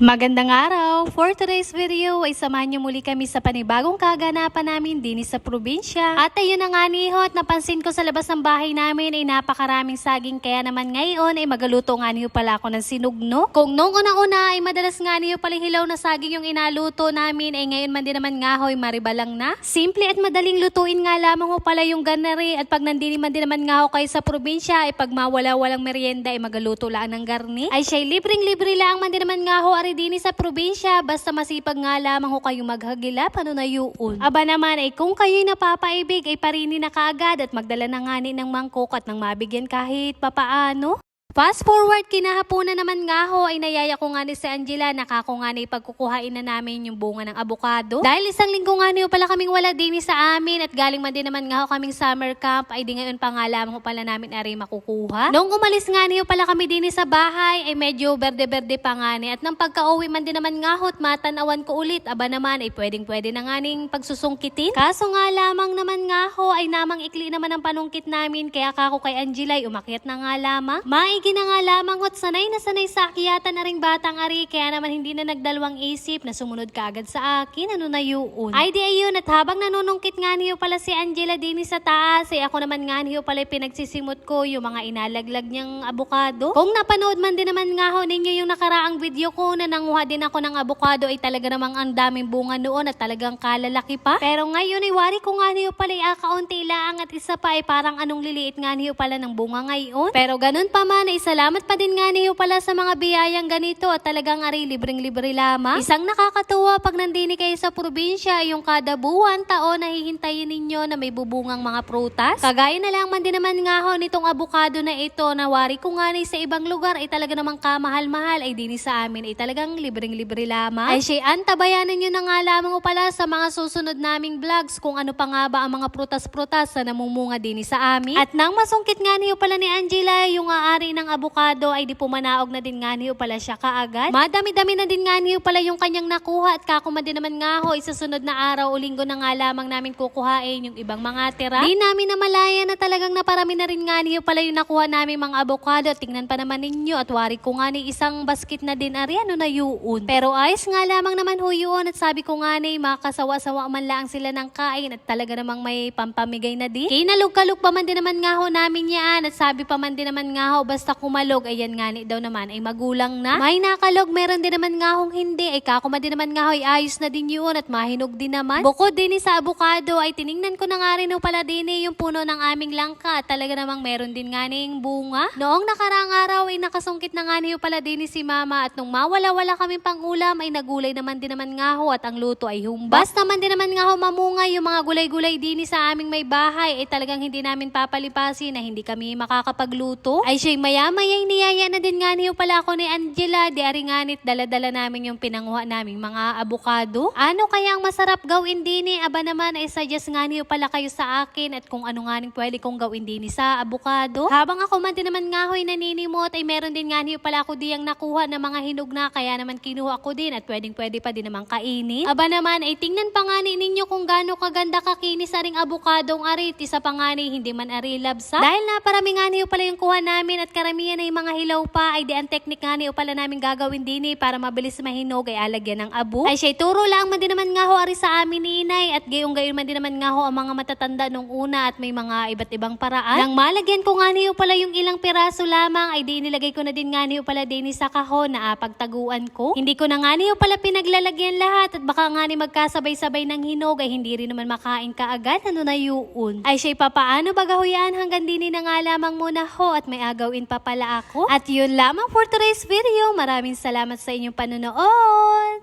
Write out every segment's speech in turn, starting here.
Magandang araw! For today's video ay samahan niyo muli kami sa panibagong kaganapan namin din sa probinsya. At ayun na nga nihot, napansin ko sa labas ng bahay namin ay napakaraming saging, kaya naman ngayon ay magaluto nga niyo pala ako ng sinugno. Kung noong una-una ay madalas nga niyo pala hilaw na saging yung inaluto namin, ay ngayon man din naman nga ho'y maribalang na. Simple at madaling lutuin nga lamang ho pala yung ganari, at pag nandini man din naman nga ho kayo sa probinsya ay pag mawala-walang merienda ay magaluto lang ng garni. Ay siya'y libreng-libre lang man din naman nga ho dini sa probinsya, basta masipag nga lamang ho kayong maghagilap, ano na yun. Aba naman ay kung kayo'y napapaibig ay parini na kaagad at magdala na nga ng mangkok at nang mabigyan kahit papaano. Fast forward, kinahaponan naman nga ho ay nayaya ko nga ni si Angela, nakako nga na ipagkukuhain na namin yung bunga ng abukado. Dahil isang linggo nga niyo pala kaming wala din sa amin at galing man din naman nga ho kaming summer camp, ay di ngayon pa nga lamang ho pala namin ari makukuha. Noong umalis nga niyo pala kami din sa bahay ay medyo berde-berde pa nga ni, at nang pagka-uwi man din naman nga ho at matanawan ko ulit, aba naman ay pwedeng-pwede na nga ning pagsusungkitin. Kaso nga lamang naman nga ho ay namang ikli naman ang panungkit namin, kaya kako kay Angela ay umakyat na nga lamang. Na nga lamang hot sanay na sanay sa akyatan na ring batang ari, kaya naman hindi na nagdalawang isip na sumunod kaagad sa akin, ano na yun. Ay di ayun, at habang nanunungkit nga niyo pala si Angela din sa taas, ay ako naman nga niyo pala pinagsisimot ko yung mga inalaglag niyang abukado. Kung napanood man din naman nga ho ninyo yung nakaraang video ko na nanguha din ako ng abukado, ay talaga namang ang daming bunga noon at talagang kalalaki pa. Pero ngayon ay wari ko nga niyo pala ay akaunti lang, at isa pa ay parang anong liliit nga niyo pala ng bunga ngayon. Pero ganun pa man, salamat pa din nga niyo pala sa mga biyayang ganito, at talagang ari libreng-libre lamang. Isang nakakatuwa pag nandini kayo sa probinsya, yung kada buwan, taon nahihintayin ninyo na may bubungang mga prutas. Kagaya na lang man din naman nga ho nitong abukado na ito, na wari ko nga ni sa ibang lugar ay talaga namang kamahal-mahal, ay dini sa amin ay talagang libreng-libre lamang. Ay siya, antabayanan nyo na nga lamang pala sa mga susunod naming vlogs kung ano pa nga ba ang mga prutas-prutas na namumunga dini sa amin. At nang masungkit nga niyo pala ni Angela yung aari ng abukado, ay di pumanaog na din nga niyo pala siya kaagad. Madami-dami na din nga niyo pala yung kanyang nakuha, at kakuma din naman nga ho, isasunod na araw o linggo na nga lamang namin kukuhain yung ibang mga tira. Di namin namalaya na talagang naparami na rin nga niyo pala yung nakuha namin mga abukado. Tingnan pa naman ninyo, at wari ko nga ni isang basket na din ari, ano na yun. Pero ayos nga lamang naman ho yun, at sabi ko nga ni makasawa-sawa man lang sila ng kain, at talaga namang may pampamigay na din. Kinalog-kalog pa man din naman nga ho namin yan, at sabi pa man din naman nga ho basta kumalog, ayan nga ni daw naman ay magulang na. May nakalog, meron din naman nga hong hindi, ay kakuma din naman nga ho ay ayos na din yun, at mahinog din naman. Bukod din sa abukado ay tiningnan ko na nga rin pala din yung puno ng aming langka, at talaga namang meron din nga ning bunga. Noong nakaraang araw ay nakasungkit na nga niyo pala din si mama, at nung mawala-wala kaming pangulam ay nagulay naman din naman nga ho, at ang luto ay humbas naman din naman nga ho mamunga yung mga gulay-gulay din sa aming may bahay, ay talagang hindi namin papalipasin na hindi kami makakapagluto. Ay siya'y maya-maya niyaya na din nga niyo pala ako ni Angela, di ari nganit dala-dala namin yung pinanguha naming mga abukado. Ano kaya ang masarap gawin din aba naman ay suggest nga niyo pala kayo sa akin, at kung ano nga ning pwede kong gawin din sa abukado. Habang ako man din naman nga ho'y naninimot, ay meron din nga niyo pala ako diyang nakuha na mga hinog na, kaya naman kinuha ko din, at pwedeng-pwede pa din naman kainin. Aba naman ay tingnan pa nga ninyo kung gaano kaganda kakinis aring abukadong arit, isa pa nga ni hindi man ari labsa. Dahil naparami nga niyo pala yung kuha namin, at karamihan ay mga hilaw pa, ay di ang teknik nga niyo pala namin gagawin din para mabilis mahinog ay alagyan ng abo. Ay siya'y turo lang man din naman nga ho ari sa amin ni inay, at gayong-gayon man din naman nga ho ang mga matatanda nung una, at may mga iba't ibang paraan. Nang malagyan ko nga niyo pala yung ilang piraso lamang, ay di nilagay ko na din nga niyo pala din sa kahon na pagtaguan ko. Hindi ko na nga niyo pala pinaglalagyan lahat, at baka nga ni magkasabay-sabay ng hinog ay hindi rin naman makain kaagad, ano na yun. Ay siya'y papaano bagahuyan hanggang dini na nga lamang muna ho, at may agawin pa pala ako. At yun lamang for today's video. Maraming salamat sa inyong panonood.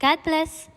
God bless.